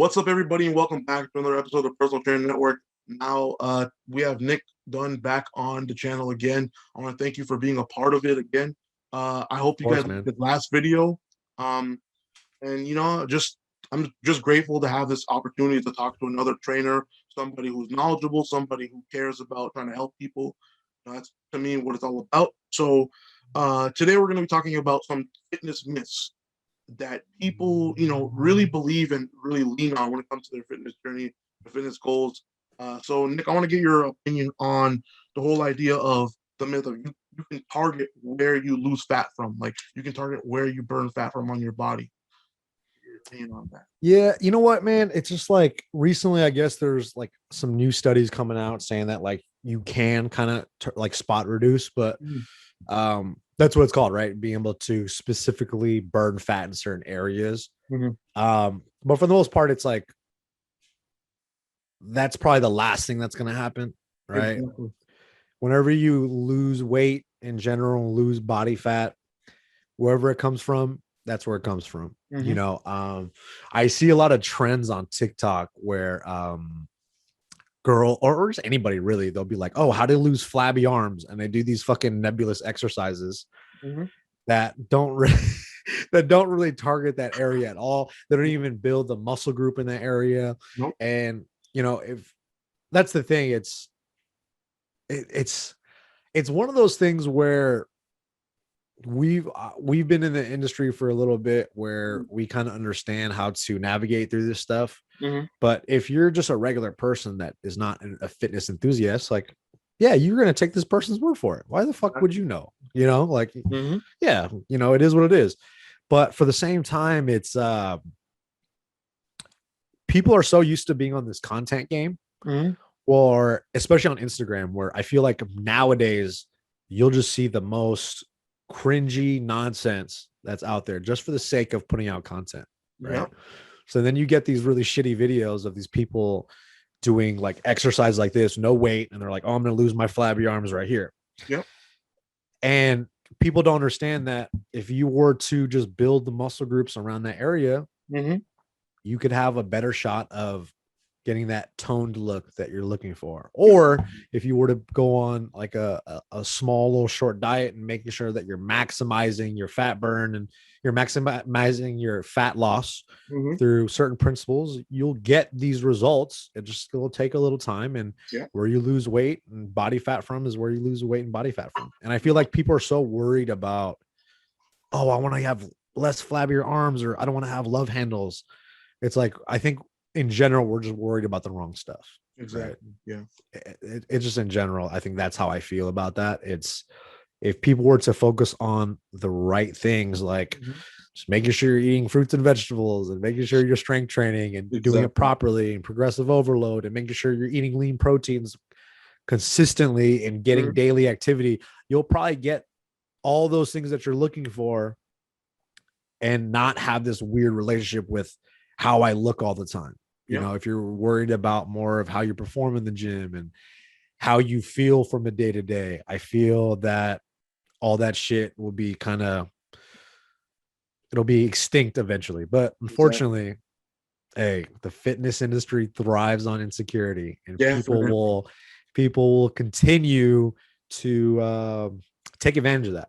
What's up, everybody, and welcome back to another episode of Personal Training Network. Now, we have Nick Dunn back on the channel again. I want to thank you for being a part of it again. I hope you guys liked the last video. And I'm just grateful to have this opportunity to talk to another trainer, somebody who's knowledgeable, somebody who cares about trying to help people. That's to me what it's all about. So, today we're going to be talking about some fitness myths that people, really believe and really lean on when it comes to their fitness journey, their fitness goals. So, Nick, I want to get your opinion on the whole idea of the myth of you can target where you lose fat from. Like, you can target where you burn fat from on your body. Your opinion on that? Yeah, you know what, man? It's just like recently, I guess there's like some new studies coming out saying that like you can kind of like spot reduce, but that's what it's called, right? Being able to specifically burn fat in certain areas. But for the most part, it's like that's probably the last thing that's going to happen, right? Exactly. Whenever you lose weight in general, lose body fat, wherever it comes from, that's where it comes from. I see a lot of trends on TikTok where girl or just anybody really, they'll be like, oh, how to lose flabby arms, and they do these fucking nebulous exercises that don't really that don't really target that area at all. They don't even build the muscle group in that area. Nope. And if that's the thing, it's one of those things where we've been in the industry for a little bit where we kind of understand how to navigate through this stuff. But if you're just a regular person that is not a fitness enthusiast, like, yeah, you're going to take this person's word for it. Why the fuck would you know? Yeah, it is what it is. But for the same time, it's people are so used to being on this content game, or especially on Instagram, where I feel like nowadays you'll just see the most cringy nonsense that's out there just for the sake of putting out content, right? Yeah. So then you get these really shitty videos of these people doing like exercise like this, no weight, and they're like, oh, I'm gonna lose my flabby arms right here. Yep. And people don't understand that if you were to just build the muscle groups around that area, you could have a better shot of getting that toned look that you're looking for. Or if you were to go on like a small little short diet and making sure that you're maximizing your fat burn and you're maximizing your fat loss through certain principles, you'll get these results. It just will take a little time. And where you lose weight and body fat from is where you lose weight and body fat from. And I feel like people are so worried about, oh, I want to have less flabbier arms, or I don't want to have love handles. It's like, I think in general, we're just worried about the wrong stuff. Exactly. Right? Yeah. It's just in general, I think that's how I feel about that. It's if people were to focus on the right things, like just making sure you're eating fruits and vegetables and making sure you're strength training and doing it properly and progressive overload and making sure you're eating lean proteins consistently and getting daily activity, you'll probably get all those things that you're looking for and not have this weird relationship with how I look all the time. If you're worried about more of how you perform in the gym and how you feel from a day to day, I feel that all that shit will be it'll be extinct eventually. But unfortunately, hey, the fitness industry thrives on insecurity, and people will continue to take advantage of that,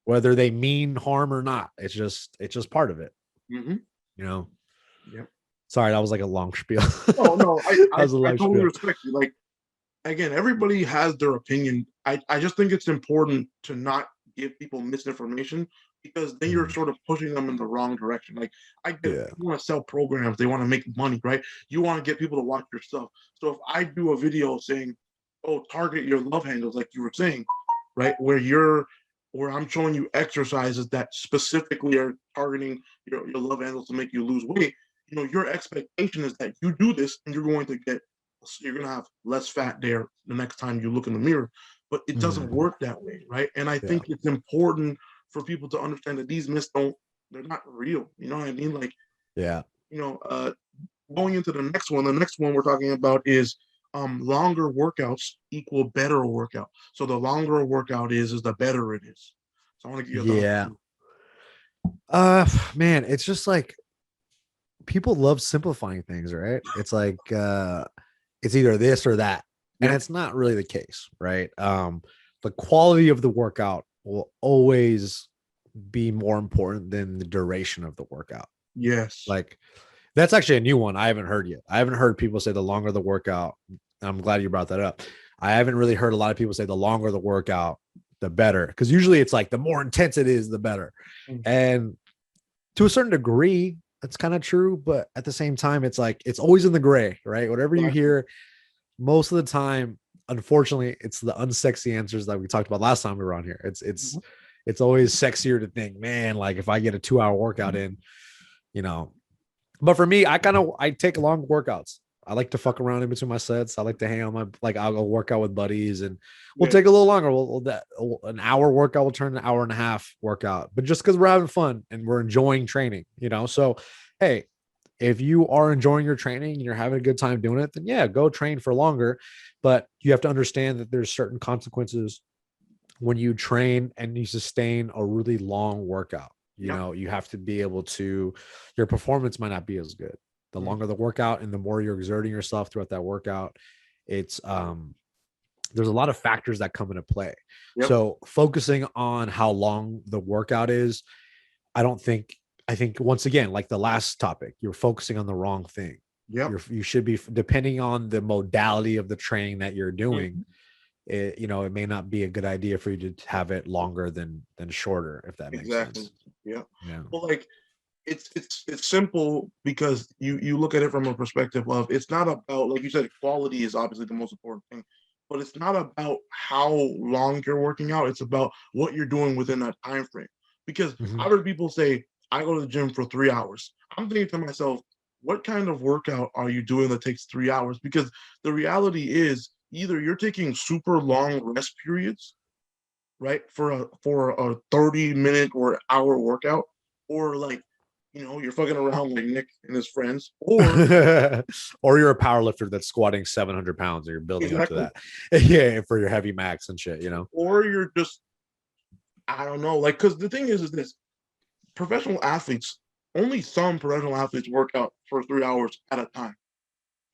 whether they mean harm or not. It's just part of it. Yep. Sorry, that was like a long spiel. No, I totally respect you. Like, again, everybody has their opinion. I just think it's important to not give people misinformation, because then you're sort of pushing them in the wrong direction. Like, I get it. You want to sell programs, they want to make money, right? You want to get people to watch your stuff. So if I do a video saying, oh, target your love handles, like you were saying, right, where I'm showing you exercises that specifically are targeting your love handles to make you lose weight, your expectation is that you do this and you're going to have less fat there the next time you look in the mirror. But it doesn't work that way, right? And I think it's important for people to understand that these myths they're not real. You know what I mean? Like, going into the next one we're talking about is longer workouts equal better workout. So the longer a workout is the better it is. So I want to get your thoughts. Man, it's just like people love simplifying things, right? It's like it's either this or that. And it's not really the case, right? The quality of the workout will always be more important than the duration of the workout. Yes. Like that's actually a new one I haven't heard yet. I haven't heard people say the longer the workout. I'm glad you brought that up. I haven't really heard a lot of people say the longer the workout, the better. Because usually it's like the more intense it is, the better. And to a certain degree, that's kind of true. But at the same time, it's like it's always in the gray, right? Whatever you hear, most of the time, unfortunately, it's the unsexy answers that we talked about last time we were on here. It's always sexier to think, man, like if I get a 2-hour workout in, you know. But for me, I take long workouts. I like to fuck around in between my sets. I like to hang on I'll go work out with buddies and we'll take a little longer. An hour workout will turn an hour and a half workout, but just because we're having fun and we're enjoying training, you know? So, hey, if you are enjoying your training and you're having a good time doing it, then yeah, go train for longer. But you have to understand that there's certain consequences when you train and you sustain a really long workout. You know, you have to be able to, your performance might not be as good. The longer the workout and the more you're exerting yourself throughout that workout, it's there's a lot of factors that come into play. So focusing on how long the workout is, I think once again, like the last topic, you're focusing on the wrong thing. You should be, depending on the modality of the training that you're doing, it may not be a good idea for you to have it longer than shorter, if that makes sense. Yeah. Well, like it's simple because you look at it from a perspective of, it's not about, like you said, quality is obviously the most important thing, but it's not about how long you're working out. It's about what you're doing within that time frame. Because I've heard people say, I go to the gym for 3 hours. I'm thinking to myself, what kind of workout are you doing that takes 3 hours? Because the reality is, either you're taking super long rest periods, right, for a 30-minute or hour workout, or like, you're fucking around like Nick and his friends, or or you're a power lifter that's squatting 700 pounds and you're building up to that. Yeah, for your heavy max and shit, or you're just, I don't know, like, because the thing is this, professional athletes, only some professional athletes work out for 3 hours at a time.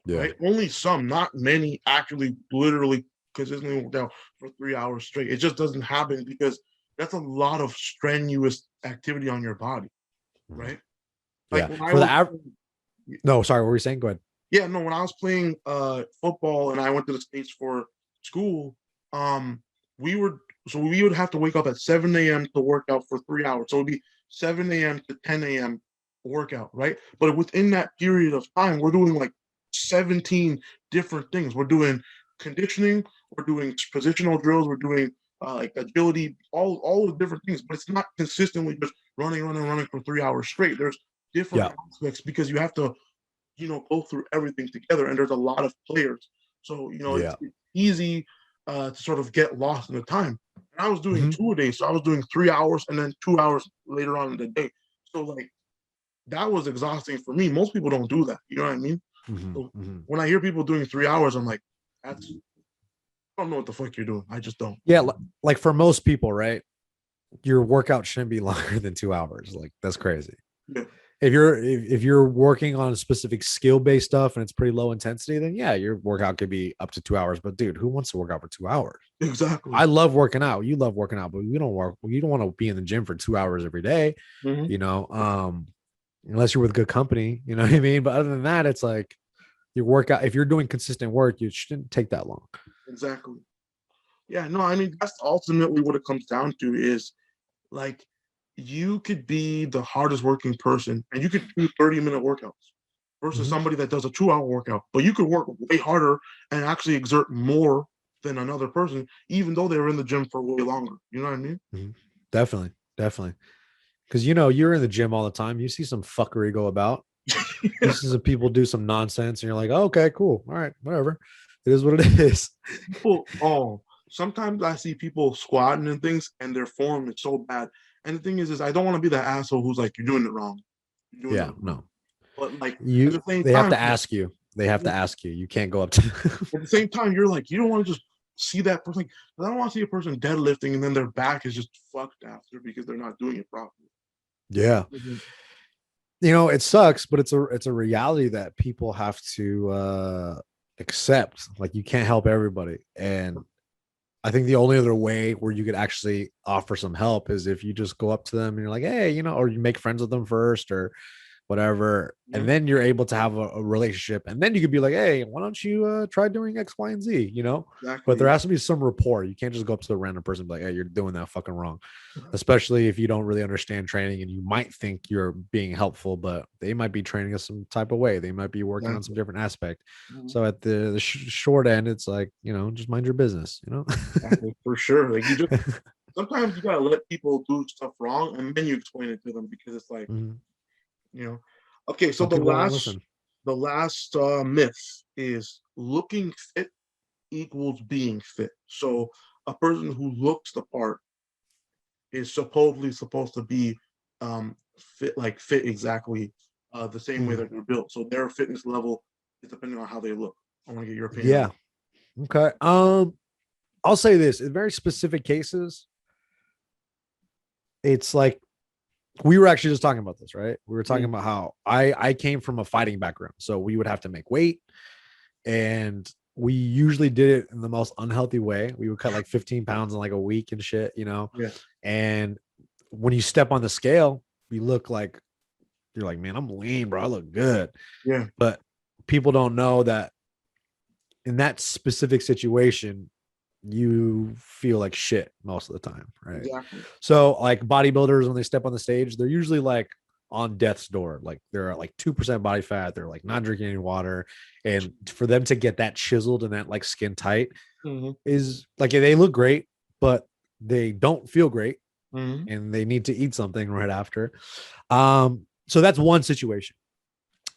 Right? Only some, not many, actually literally consistently work out for 3 hours straight. It just doesn't happen because that's a lot of strenuous activity on your body, right? Like no, sorry, what were you saying? Go ahead. Yeah, no, when I was playing football and I went to the States for school, we would have to wake up at 7 a.m. to work out for 3 hours. So it'd be 7 a.m. to 10 a.m. workout, right? But within that period of time, we're doing like 17 different things. We're doing conditioning, we're doing positional drills, we're doing like agility, all the different things, but it's not consistently just running for 3 hours straight. There's different aspects because you have to, go through everything together, and there's a lot of players. So, it's easy to sort of get lost in the time. And I was doing 2 a day, so I was doing 3 hours and then 2 hours later on in the day. So like that was exhausting for me. Most people don't do that. You know what I mean? So when I hear people doing 3 hours, I'm like, I don't know what the fuck you're doing. I just don't. Yeah, like for most people, right? Your workout shouldn't be longer than 2 hours. Like that's crazy. Yeah. If you're working on specific skill-based stuff and it's pretty low intensity, then yeah, your workout could be up to 2 hours. But dude, who wants to work out for 2 hours? Exactly. I love working out. You love working out, but you don't want to be in the gym for 2 hours every day, unless you're with good company, you know what I mean? But other than that, it's like your workout, if you're doing consistent work, you shouldn't take that long. Exactly. Yeah, no, I mean, that's ultimately what it comes down to is like, you could be the hardest working person and you could do 30-minute workouts versus somebody that does a 2-hour workout, but you could work way harder and actually exert more than another person, even though they were in the gym for way longer. You know what I mean? Definitely. Because, you're in the gym all the time. You see some fuckery go about. You see some people do some nonsense and you're like, oh, okay, cool. All right, whatever. It is what it is. Sometimes I see people squatting and things and their form is so bad. And the thing is I don't want to be that asshole who's like, you're doing it wrong. No. But like, they have to ask you. They have to ask you. You can't go up to at the same time, you're like, you don't want to just see that person. I don't want to see a person deadlifting and then their back is just fucked after because they're not doing it properly. Yeah. it sucks, but it's a reality that people have to accept. Like, you can't help everybody. And I think the only other way where you could actually offer some help is if you just go up to them and you're like, hey, or you make friends with them first or whatever. And then you're able to have a relationship. And then you could be like, hey, why don't you try doing X, Y, and Z, Exactly. But there has to be some rapport. You can't just go up to a random person and be like, hey, you're doing that fucking wrong. Especially if you don't really understand training and you might think you're being helpful, but they might be training us some type of way. They might be working on some different aspect. So at the short end, it's like, just mind your business, Exactly, for sure. Like, you just sometimes you gotta let people do stuff wrong and then you explain it to them, because it's like, okay, so the last myth is looking fit equals being fit. So a person who looks the part is supposedly supposed to be fit exactly the same way that they're built. So their fitness level is depending on how they look. I want to get your opinion. Yeah. Okay. I'll say this: in very specific cases, it's like, we were actually just talking about this, right? We were talking about how I came from a fighting background, so we would have to make weight, and we usually did it in the most unhealthy way. We would cut like 15 pounds in like a week and shit, Yeah. And when you step on the scale, you look like, you're like, man, I'm lean, bro. I look good. Yeah. But people don't know that in that specific situation, you feel like shit most of the time, right? Exactly. So like bodybuilders, when they step on the stage, they're usually like on death's door. Like, they're at like 2% body fat. They're like not drinking any water. And for them to get that chiseled and that like skin tight is like, they look great, but they don't feel great. And they need to eat something right after. So that's one situation.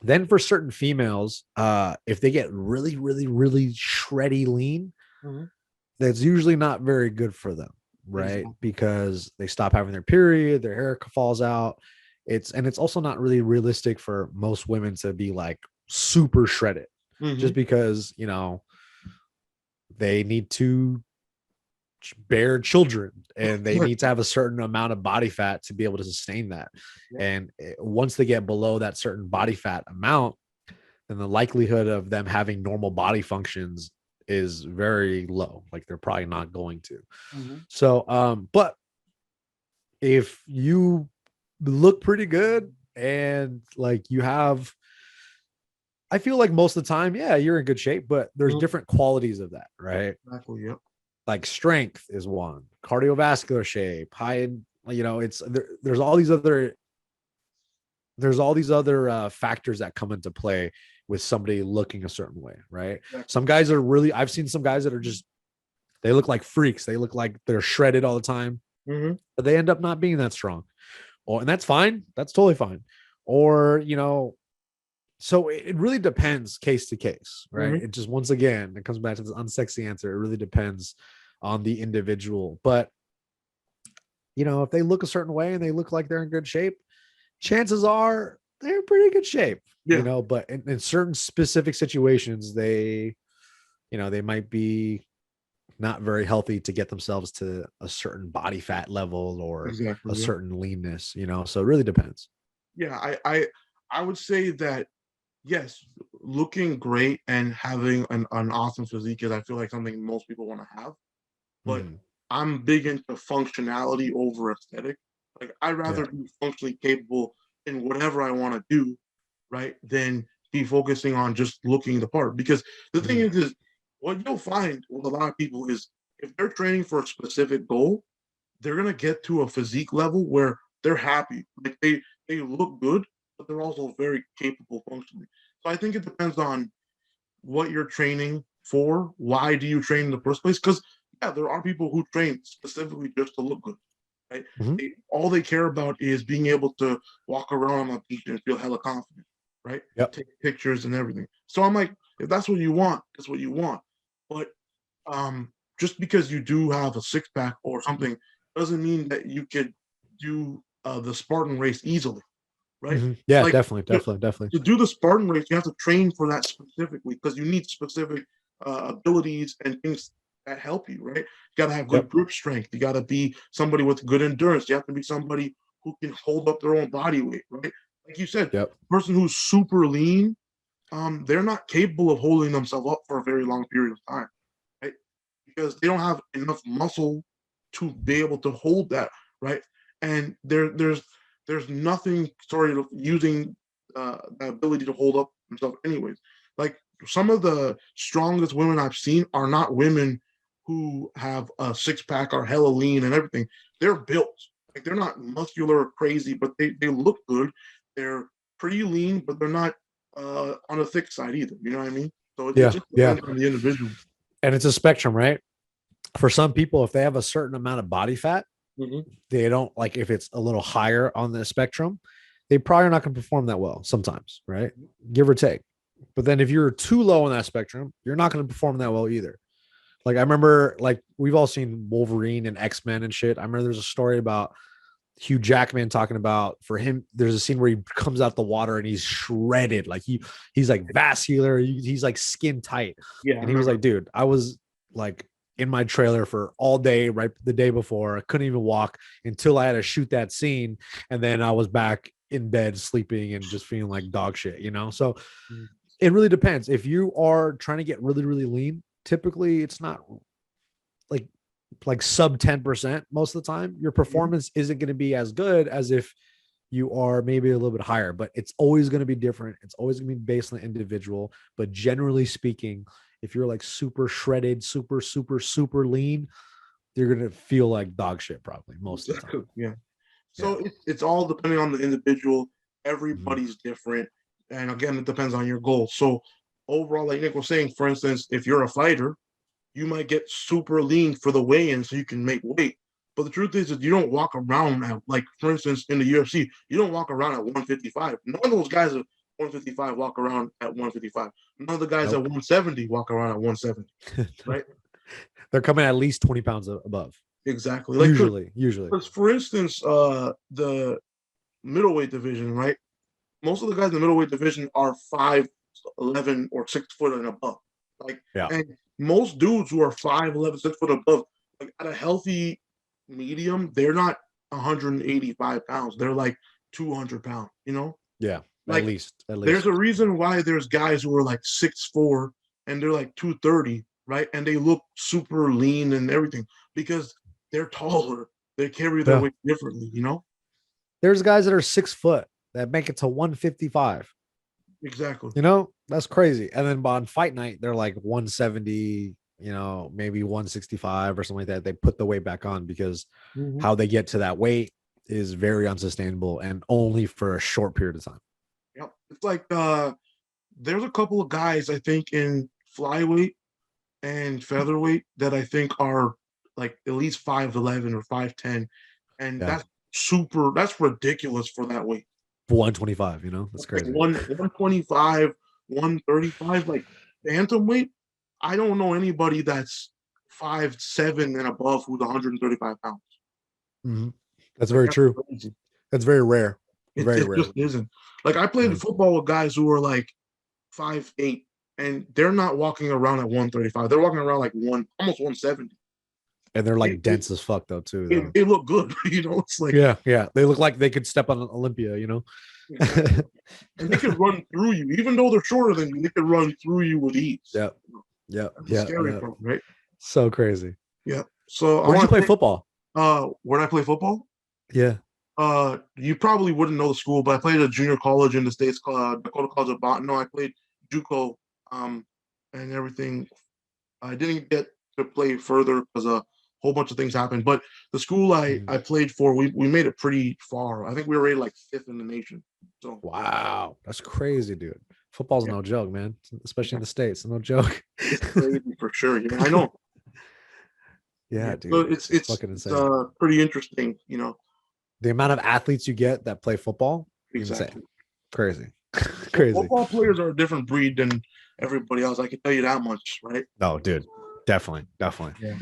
Then for certain females, if they get really, really, really shreddy lean, that's usually not very good for them, right? Exactly. Because they stop having their period, their hair falls out. It's also not really realistic for most women to be like super shredded, just because, they need to bear children and they need to have a certain amount of body fat to be able to sustain that. And once they get below that certain body fat amount, then the likelihood of them having normal body functions is very low. Like, they're probably not going to. So, but if you look pretty good and like you have, I feel like most of the time, yeah, you're in good shape, but there's different qualities of that, right? Exactly. Yep. Like, strength is one, cardiovascular shape, high, it's there's all these other factors that come into play with somebody looking a certain way, right? Exactly. Some guys are really, I've seen some guys that are just, they look like freaks. They look like they're shredded all the time, but they end up not being that strong. And that's fine. That's totally fine. Or, so it really depends case to case, right? It just, once again, it comes back to this unsexy answer. It really depends on the individual. But, if they look a certain way and they look like they're in good shape, chances are they're in pretty good shape, but in certain specific situations, they might be not very healthy to get themselves to a certain body fat level or a certain leanness, so it really depends. Yeah. I would say that, yes, looking great and having an awesome physique is, I feel like, something most people want to have, but I'm big into functionality over aesthetic. Like, I'd rather be functionally capable in whatever I want to do, right, than be focusing on just looking the part. Because the thing is what you'll find with a lot of people is, if they're training for a specific goal, they're gonna get to a physique level where they're happy. Like, they look good, but they're also very capable functionally. So I think it depends on what you're training for. Why do you train in the first place? Because there are people who train specifically just to look good, right? All they care about is being able to walk around on a beach and feel hella confident, right? Take pictures and everything. So I'm like, if that's what you want, that's what you want. But just because you do have a six pack or something doesn't mean that you could do the Spartan race easily, right? Yeah, like, definitely. To do the Spartan race, you have to train for that specifically, because you need specific abilities and things that help you, right? You got to have good grip strength. You got to be somebody with good endurance. You have to be somebody who can hold up their own body weight, right? like you said, Yep. person who's super lean, they're not capable of holding themselves up for a very long period of time, right? Because they don't have enough muscle to be able to hold that, right? And there's nothing sort of using the ability to hold up themselves anyways. Like some of the strongest women I've seen are not women who have a six-pack or hella lean and everything. They're built. Like they're not muscular or crazy, but they look good. They're pretty lean, but they're not on the thick side either. You know what I mean? So it just depends on the individual. And it's a spectrum, right? For some people, if they have a certain amount of body fat, they don't like, if it's a little higher on the spectrum, they probably are not going to perform that well sometimes, right? Give or take. But then if you're too low on that spectrum, you're not going to perform that well either. Like I remember, like we've all seen Wolverine and X-Men and shit. I remember there's a story about Hugh Jackman talking about, for him, there's a scene where he comes out the water and he's shredded. Like he's like vascular. He's like skin tight. Yeah. And he was like, dude, I was like in my trailer for all day, right the day before. I couldn't even walk until I had to shoot that scene. And then I was back in bed sleeping and just feeling like dog shit, you know? So it really depends. If you are trying to get really, really lean, typically it's not like sub 10% most of the time. Your performance isn't going to be as good as if you are maybe a little bit higher, but it's always going to be different. It's always going to be based on the individual. But generally speaking, if you're like super shredded, super lean, you're going to feel like dog shit probably most of the time. Yeah. So it's all depending on the individual. Everybody's different. And again, it depends on your goal. So overall, like Nick was saying, for instance, if you're a fighter, you might get super lean for the weigh-in so you can make weight. But the truth is that you don't walk around at, like, for instance, in the UFC, you don't walk around at 155. None of those guys at 155 walk around at 155. None of the guys at 170 walk around at 170, right? They're coming at least 20 pounds above. Exactly. Like usually. Because, for instance, the middleweight division, right? Most of the guys in the middleweight division are 5'11" or 6 foot and above. Like, and most dudes who are 5'11", 6 foot above, like at a healthy medium, they're not 185 pounds. They're like 200 pounds, you know? Yeah, like, at least. There's a reason why there's guys who are like 6'4" and they're like 230, right? And they look super lean and everything because they're taller. They carry their weight differently, you know? There's guys that are 6 foot that make it to 155. Exactly. You know, that's crazy. And then on fight night, they're like 170, you know, maybe 165 or something like that. They put the weight back on because how they get to that weight is very unsustainable and only for a short period of time. Yep. It's like there's a couple of guys I think in flyweight and featherweight that I think are like at least 5'11" or 5'10", and that's ridiculous for that weight. 125, you know, that's crazy. 125, 135, like bantamweight. I don't know anybody that's 5'7" and above who's 135 pounds. That's very true. Crazy. That's very rare. Very rare. It just isn't. Like I played football with guys who were like 5'8", and they're not walking around at 135. They're walking around like almost 170. And they're like dense as fuck though too. They look good, you know. It's like they look like they could step on Olympia, you know. And they could run through you, even though they're shorter than you. They could run through you with ease. Yeah. Scary part, right? So crazy. Yeah. So where'd you play football? Where'd I play football? Yeah. You probably wouldn't know the school, but I played at a junior college in the States called Dakota College of Botany. I played JUCO, and everything. I didn't get to play further because a whole bunch of things happened. But the school I played for, we made it pretty far. I think we were rated like 5th in the nation. So wow, that's crazy, dude. Football's no joke, man. Especially in the States, no joke. It's crazy for sure. You know, I know. Yeah, dude. So it's fucking insane. It's pretty interesting, you know. The amount of athletes you get that play football, exactly. Crazy. Crazy. Football players are a different breed than everybody else. I can tell you that much, right? No, dude. Definitely. Yeah.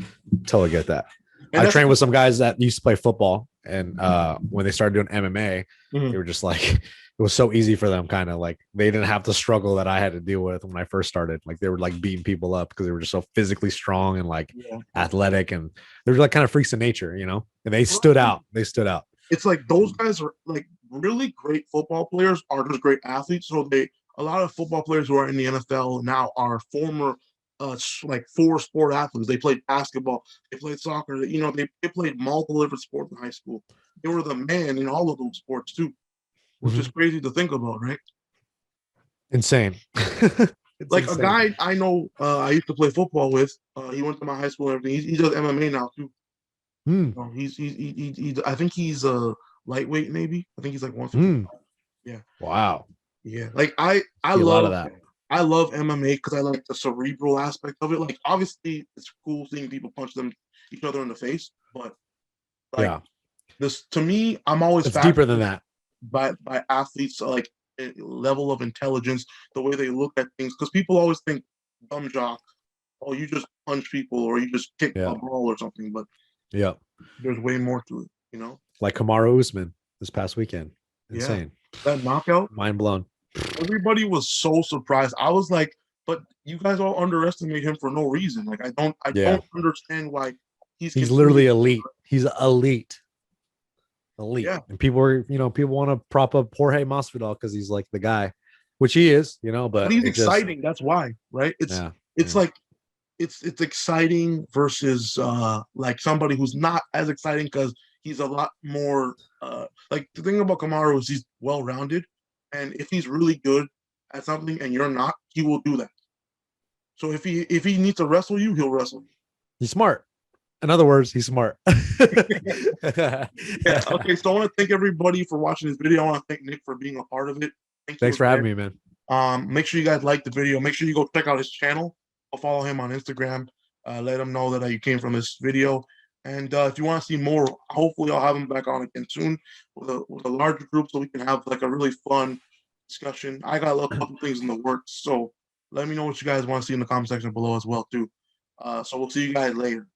Totally get that. And I trained with some guys that used to play football, and when they started doing MMA, they were just like, it was so easy for them, kind of like they didn't have the struggle that I had to deal with when I first started. Like they were like beating people up because they were just so physically strong and like athletic, and they were like kind of freaks of nature, you know. And they stood out. It's like those guys are like really great football players are just great athletes. So a lot of football players who are in the NFL now are former like 4-sport athletes. They played basketball, they played soccer, they played multiple different sports in high school. They were the man in all of those sports too, which is crazy to think about, right? Insane. Like insane. A guy I know, I used to play football with. He went to my high school and everything. He does MMA now too. He's I think he's a lightweight, maybe. I think he's like 150. Yeah. Wow. Yeah. Like I love that. I love MMA because I like the cerebral aspect of it. Like obviously it's cool seeing people punch each other in the face, but like this to me, I'm always deeper than that. By athletes like level of intelligence, the way they look at things, because people always think dumb jock, oh, you just punch people or you just kick a ball or something, but there's way more to it, you know. Like Kamaru Usman this past weekend, insane. That knockout, mind blown. Everybody was so surprised. I was like, but you guys all underestimate him for no reason. Like I don't understand why he's literally elite. He's elite. Yeah. And people want to prop up Jorge Masvidal because he's like the guy, which he is, but he's exciting. That's why, right? It's like it's exciting versus like somebody who's not as exciting because he's a lot more like the thing about Kamaru is he's well-rounded, and if he's really good at something and you're not, he will do that. So if he needs to wrestle you, he'll wrestle you. He's smart. In other words, he's smart. Okay, so I want to thank everybody for watching this video. I want to thank Nick for being a part of it. Thanks for having me, man. Make sure you guys like the video. Make sure you go check out his channel. I'll follow him on Instagram. Let him know that you came from this video. And if you want to see more, hopefully I'll have him back on again soon with a larger group so we can have like a really fun discussion. I got a couple things in the works, so let me know what you guys want to see in the comment section below as well too. So we'll see you guys later.